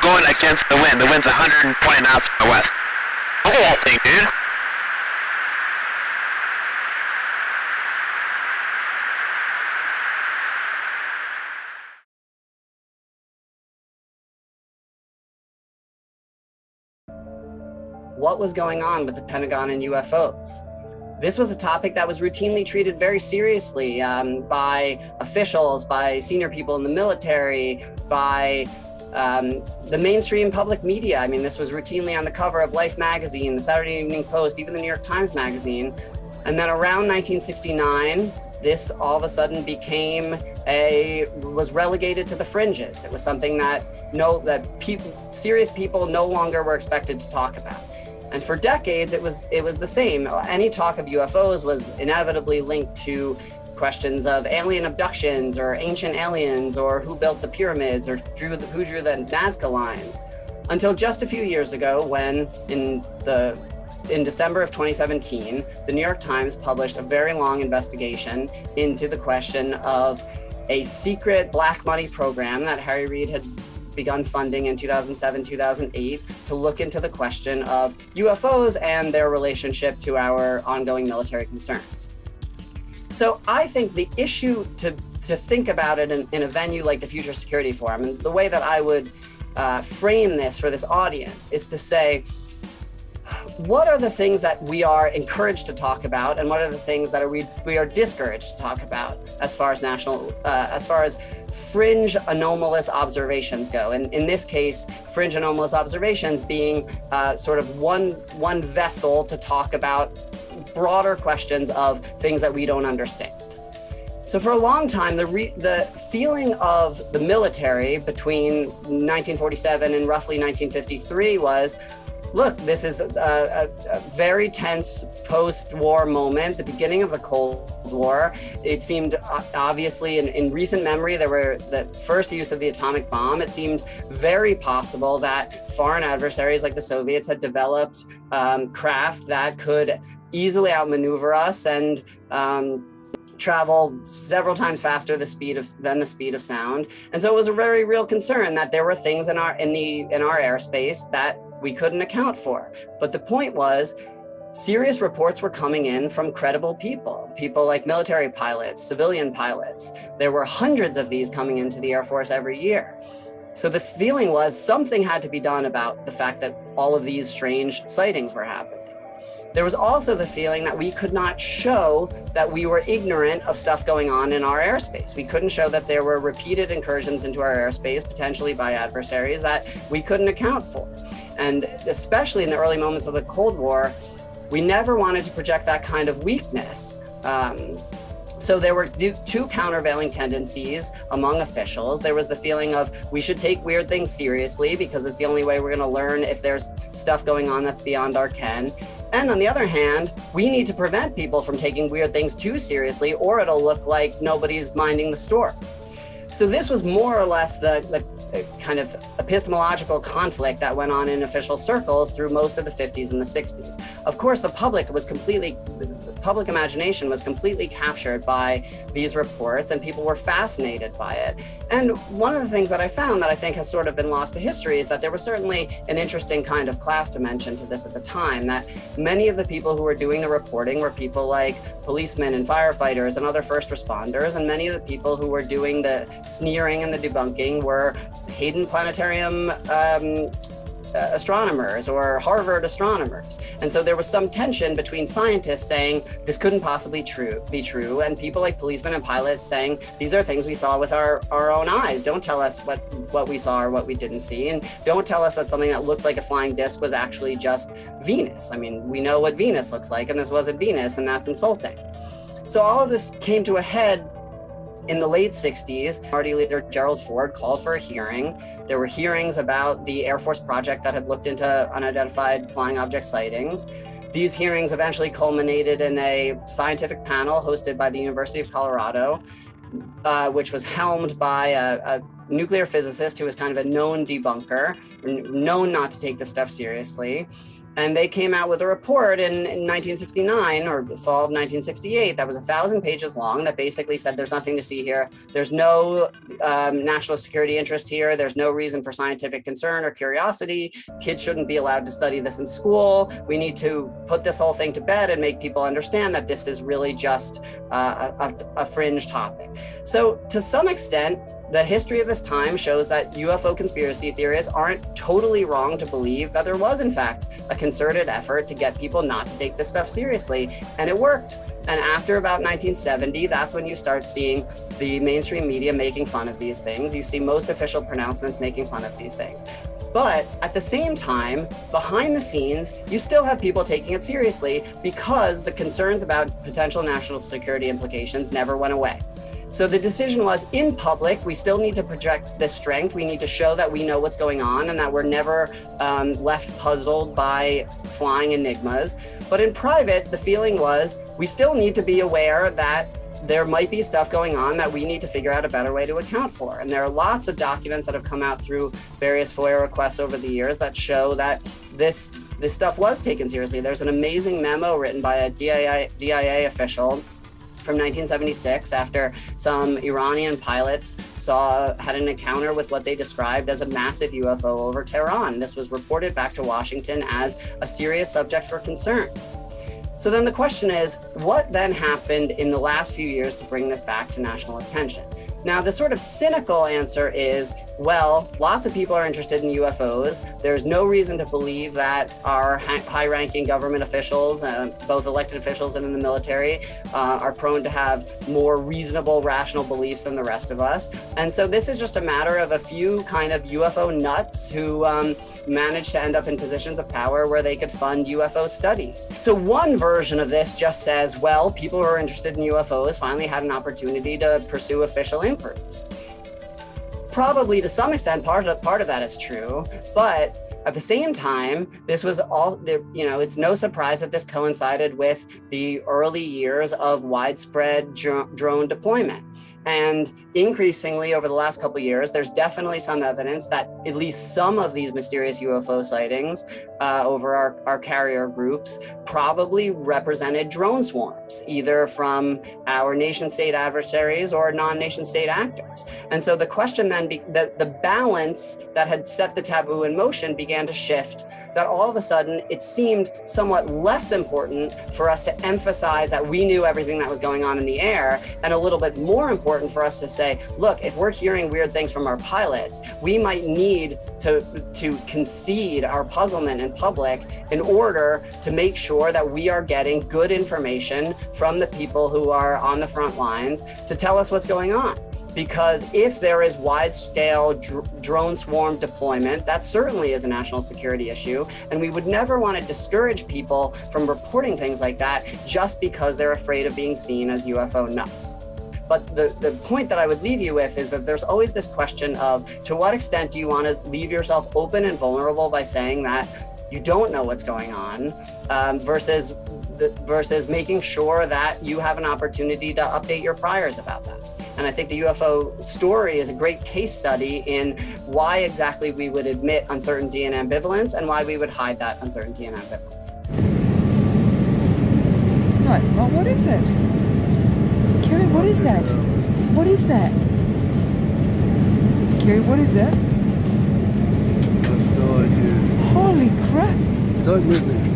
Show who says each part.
Speaker 1: going against the wind. The wind's 120 knots from the west. Look at that thing, dude.
Speaker 2: What was going on with the Pentagon and UFOs? This was a topic that was routinely treated very seriously by officials, by senior people in the military, by the mainstream public media. I mean, this was routinely on the cover of Life magazine, the Saturday Evening Post, even the New York Times magazine. And then around 1969, this all of a sudden was relegated to the fringes. It was something that serious people no longer were expected to talk about. And for decades, it was the same. Any talk of UFOs was inevitably linked to questions of alien abductions or ancient aliens or who built the pyramids or who drew the Nazca lines. Until just a few years ago, when in December of 2017, the New York Times published a very long investigation into the question of a secret black money program that Harry Reid had begun funding in 2007, 2008 to look into the question of UFOs and their relationship to our ongoing military concerns. So I think the issue to think about it in a venue like the Future Security Forum, and the way that I would frame this for this audience is to say, what are the things that we are encouraged to talk about, and what are the things that we are discouraged to talk about as far as fringe anomalous observations go? And in this case, fringe anomalous observations being sort of one vessel to talk about broader questions of things that we don't understand. So for a long time, the feeling of the military between 1947 and roughly 1953 was, look, this is a very tense post-war moment, the beginning of the Cold War. It seemed obviously in recent memory, there were the first use of the atomic bomb. It seemed very possible that foreign adversaries like the Soviets had developed craft that could easily outmaneuver us and travel several times faster than the speed of sound. And so it was a very real concern that there were things in our airspace that we couldn't account for. But the point was, serious reports were coming in from credible people like military pilots, civilian pilots. There were hundreds of these coming into the Air Force every year. So the feeling was something had to be done about the fact that all of these strange sightings were happening. There was also the feeling that we could not show that we were ignorant of stuff going on in our airspace. We couldn't show that there were repeated incursions into our airspace, potentially by adversaries, that we couldn't account for. And especially in the early moments of the Cold War, we never wanted to project that kind of weakness. So there were two countervailing tendencies among officials. There was the feeling of we should take weird things seriously because it's the only way we're going to learn if there's stuff going on that's beyond our ken. And on the other hand, we need to prevent people from taking weird things too seriously, or it'll look like nobody's minding the store. So this was more or less the kind of epistemological conflict that went on in official circles through most of the 50s and the 60s. Of course, the public imagination was completely captured by these reports, and people were fascinated by it. And one of the things that I found that I think has sort of been lost to history is that there was certainly an interesting kind of class dimension to this at the time, that many of the people who were doing the reporting were people like policemen and firefighters and other first responders, and many of the people who were doing the sneering and the debunking were Hayden Planetarium astronomers or Harvard astronomers. And so there was some tension between scientists saying this couldn't possibly be true, and people like policemen and pilots saying these are things we saw with our own eyes. Don't tell us what we saw or what we didn't see, and don't tell us that something that looked like a flying disc was actually just Venus. I mean, we know what Venus looks like, and this wasn't Venus, and that's insulting. So all of this came to a head in the late 60s. Party leader Gerald Ford called for a hearing. There were hearings about the Air Force project that had looked into unidentified flying object sightings. These hearings eventually culminated in a scientific panel hosted by the University of Colorado, which was helmed by nuclear physicist who was kind of a known debunker, known not to take this stuff seriously. And they came out with a report in 1969 or the fall of 1968 that was 1,000 pages long that basically said there's nothing to see here. There's no national security interest here. There's no reason for scientific concern or curiosity. Kids shouldn't be allowed to study this in school. We need to put this whole thing to bed and make people understand that this is really just a fringe topic. So to some extent, the history of this time shows that UFO conspiracy theorists aren't totally wrong to believe that there was, in fact, a concerted effort to get people not to take this stuff seriously, and it worked. And after about 1970, that's when you start seeing the mainstream media making fun of these things. You see most official pronouncements making fun of these things. But at the same time, behind the scenes, you still have people taking it seriously because the concerns about potential national security implications never went away. So the decision was, in public, we still need to project this strength. We need to show that we know what's going on and that we're never left puzzled by flying enigmas. But in private, the feeling was, we still need to be aware that there might be stuff going on that we need to figure out a better way to account for. And there are lots of documents that have come out through various FOIA requests over the years that show that this stuff was taken seriously. There's an amazing memo written by a DIA official from 1976 after some Iranian pilots had an encounter with what they described as a massive UFO over Tehran. This was reported back to Washington as a serious subject for concern. So then the question is, what then happened in the last few years to bring this back to national attention? Now, the sort of cynical answer is, well, lots of people are interested in UFOs. There's no reason to believe that our high-ranking government officials, both elected officials and in the military, are prone to have more reasonable, rational beliefs than the rest of us. And so this is just a matter of a few kind of UFO nuts who managed to end up in positions of power where they could fund UFO studies. So one version of this just says, well, people who are interested in UFOs finally had an opportunity to pursue official inquiries. Probably to some extent, part of that is true, but at the same time, this was all, it's no surprise that this coincided with the early years of widespread drone deployment. And increasingly over the last couple of years, there's definitely some evidence that at least some of these mysterious UFO sightings over our carrier groups probably represented drone swarms, either from our nation state adversaries or non-nation state actors. And so the question then, the balance that had set the taboo in motion began to shift, that all of a sudden it seemed somewhat less important for us to emphasize that we knew everything that was going on in the air, and a little bit more important for us to say, look, if we're hearing weird things from our pilots, we might need to concede our puzzlement in public in order to make sure that we are getting good information from the people who are on the front lines to tell us what's going on. Because if there is wide-scale drone swarm deployment, that certainly is a national security issue, and we would never want to discourage people from reporting things like that just because they're afraid of being seen as UFO nuts. But the point that I would leave you with is that there's always this question of, to what extent do you want to leave yourself open and vulnerable by saying that you don't know what's going on, versus making sure that you have an opportunity to update your priors about that. And I think the UFO story is a great case study in why exactly we would admit uncertainty and ambivalence and why we would hide that uncertainty and ambivalence.
Speaker 3: No, it's not. What is it? Kerry, what is that? What is that? Kerry, what is that?
Speaker 4: I have no idea.
Speaker 3: Holy crap!
Speaker 4: Don't move me.